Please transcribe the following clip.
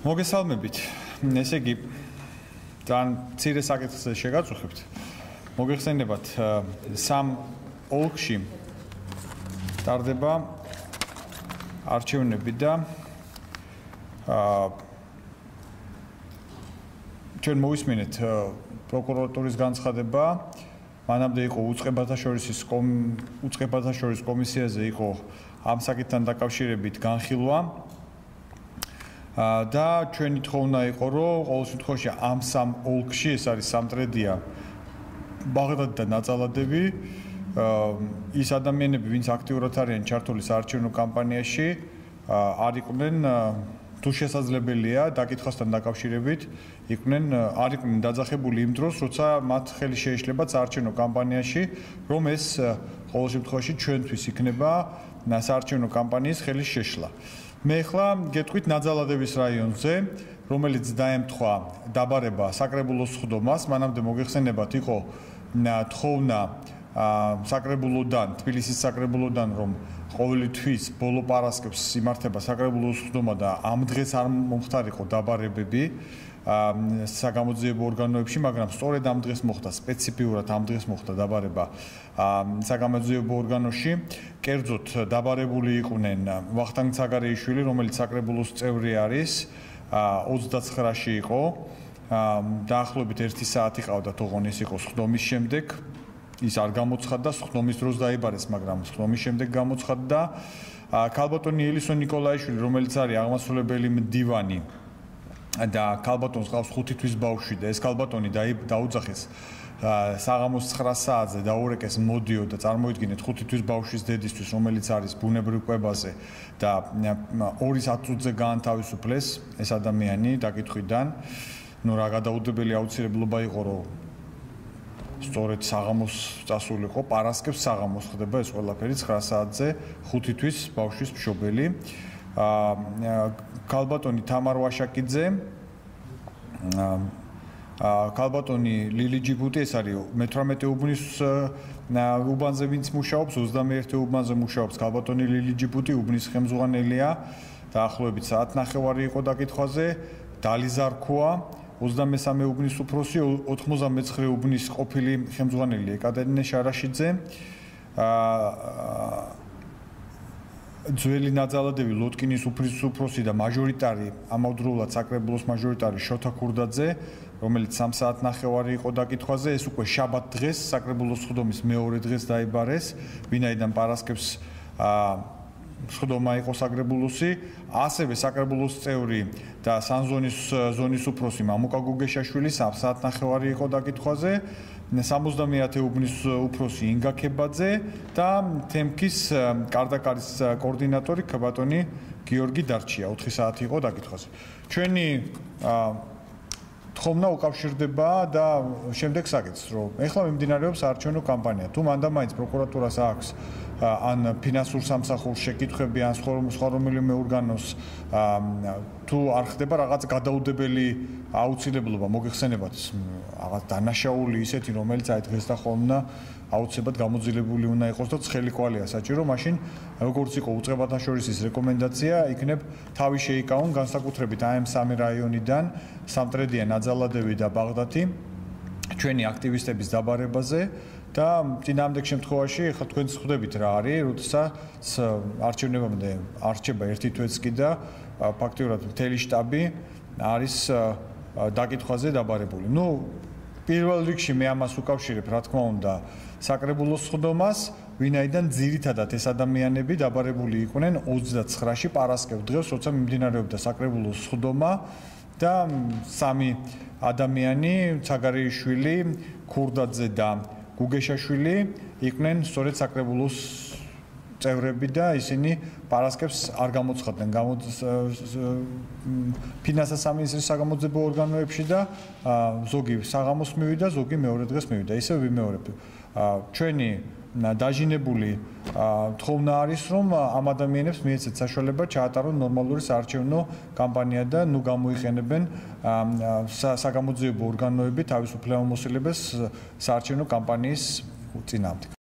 მოგესალმებით. ესე იგი, ძალიან მცირე საკითხს შეგაწუხებთ. მოგეხსენებათ, სამ ოლქში ტარდება არჩევნები და ჩვენ მოვისმინეთ პროკურატურის განცხადება. მანამდე იყო უწყებათა შორის კომისიაზე იყო ამ საკითხთან დაკავშირებით განხილვა. და ჩვენი თხოვნა იყო, რომ ყოველ შემთხვევაში ამ სამ ოლქში, ეს არის სამტრედია, ბაღდადი და ნაწალადები, ის ადამიანები, ვინც აქტიურად არიან ჩართული საარჩევნო კამპანიაში, არ იყვნენ თუ შესაძლებელია დაკითხვასთან დაკავშირებით, არ იყვნენ დაძახებული იმ დროს, როცა მათ ხელი შეეშლება საარჩევნო კამპანიაში, რომ ეს ყოველ შემთხვევაში ჩვენთვის იქნება საარჩევნო კამპანიის ხელის შეშლა. მე ახლა გეტყვით ნაძალადების რაიონზე, რომელიც დაემთხვა დაბარება საკრებულოს სხდომას, მანამდე მოგეხსენებათ, იყო თხოვნა საკრებულოდან, თბილისის საკრებულოდან, რომ ყოველი თვის ბოლო პარასკევს იმართება საკრებულოს სხდომა და ამ დღეს არ მომხდარიყო დაბარებები საგამოძიებო ორგანოებში, მაგრამ სწორედ ამ დღეს მოხდა, სპეციფიურად ამ დღეს მოხდა დაბარება საგამოძიებო ორგანოში. კერძოდ დაბარებული იყვნენ ვახტანგ ცაგარეიშვილი, რომელიც საკრებულოს წევრი არის, 29-ში იყო, დაახლოებით 1 საათი ყავდა თողონ ის იყო სხდომის შემდეგ. ის არ გამოცხადდა, სხდომის დროს დაიბარეს, მაგრამ სხდომის შემდეგ გამოცხადდა. ქალბატონი ელისო ნიკოლაიშვილი, რომელიც არის აღმასრულებელი მდივანი და ქალბატონს ყავს 5 თვის ბავშვი და ეს ქალბატონი დაუძახეს საღამოს 9 საათზე დაურეკეს მოდიო და წარმოიდგინეთ 5 თვის ბავშვის დედისთვის, რომელიც არის ბუნებრივ კვებაზე და 2 წუთზე გაანთავისუფლეს ეს ადამიანი დაკითხვიდან. ნუ რა გადაუდებელი აუცილებლობა იყო, რომ სწორედ საღამოს წასულიყო, პარასკევს საღამოს ხდება ეს ყველაფერი 9 საათზე 5 თვის ბავშვის მშობელი. ქალბატონი თამარ ვაშაკიძე, ქალბატონი ლილი ჯიბუტი, ეს არის 18 უბნის უბანზე ვინც მუშაობს, 21 უბანზე მუშაობს ქალბატონი ლილი ჯიბუტი, უბნის ხელმძღვანელია, დაახლოებით საათნახევარი იყო დაკითხვაზე, დალიზარქოა 23 უბნის უფროსი, 99 უბნის ყოფილი ხელმძღვანელი ეკატერინე შარაშიძე, ძველი ნაძალადები ლოტკინის უფროსი და მაჟორიტარი, ამავდროულად საკრებულოს მაჟორიტარი შოთა ქურდაძე, რომელიც 3 საათნახევარი იყო დაკითხვაზე, ეს უკვე შაბათ დღეს საკრებულოს სხდომის მეორე დღეს დაიბარეს, ვინაიდან პარასკევს სხდომა იყო საკრებულოსი, ასევე საკრებულოს წევრი და სანზონის ზონის უფროსი მამუკა გუგეშაშვილი 3 საათნახევარი იყო დაკითხვაზე, 70 უბნის უფროსი ინგა ქებაძე და თემქის კარდაკარის კოორდინატორი ქაბატონი გიორგი დარჩია 4 საათი იყო დაკითხვაზე. ჩვენი თხოვნა უკავშირდება და შემდეგ საკითხს, რომ ეხლა მიმდინარეობს საარჩევნო კამპანია. თუ მანდამაინც პროკურატურას აქვს ან ფინანსურ სამსახურს შეკითხვები, ან სხვა რომელიმე ორგანოს თუ არ ხდება რაღაც გადაუდებელი აუცილებლობა, მოგეხსენებათ რაღაც დანაშაული ისეთი, რომელიც აი დღეს და ხოლმე აუცილებლად გამოძილებული უნდა იყოს და ცხელი კვალია საჭირო, მაშინ როგორც იყო უწყებათა შორის ის რეკომენდაცია, იქნებ თავი შეიკავონ განსაკუთრებით აი ამ სამი რაიონიდან, სამტრედია, ნაძალადები და ბაღდათი, ჩვენი აქტივისტების დაბარებაზე. და წინამდეგ შემთხვევაში ახლა თქვენც ხვდებით რა არის, როდესაც არჩევნებამდე არჩება ერთი თვეცკი და ფაქტიურად მთელი შტაბი არის დაკითხვაზე დაბარებული. ნუ პირველ რიგში მე ამას უკავშირებ, რა თქმა უნდა, საკრებულოს სხდომას, ვინაიდან ძირითადად ეს ადამიანები დაბარებული იყვნენ 29-ში პარასკევ დღეს, როცა მიმდინარეობდა საკრებულოს სხდომა და სამი ადამიანი, ცაგარეიშვილი, ქურდაძე და გუგეშაშვილი იყვნენ სწორედ საკრებულოს წევრები და ისინი პარასკევს არ გამოცხადდნენ ფინანსთა სამინისტროს საგამოძიებო ორგანოებში და ზოგი საღამოს მივიდა, ზოგი მეორე დღეს მივიდა. ისე ვიმეორებ. ჩვენი დაჟინებული თხოვნა არის, რომ ამ ადამიანებს მიეცეთ საშუალება ჩაატარონ ნორმალური საარჩევნო კამპანია და ნუ გამოიყენებენ საგამოძიებო ორგანოები თავისუფლებამოსილებას საარჩევნო კამპანიის წინააღმდეგ.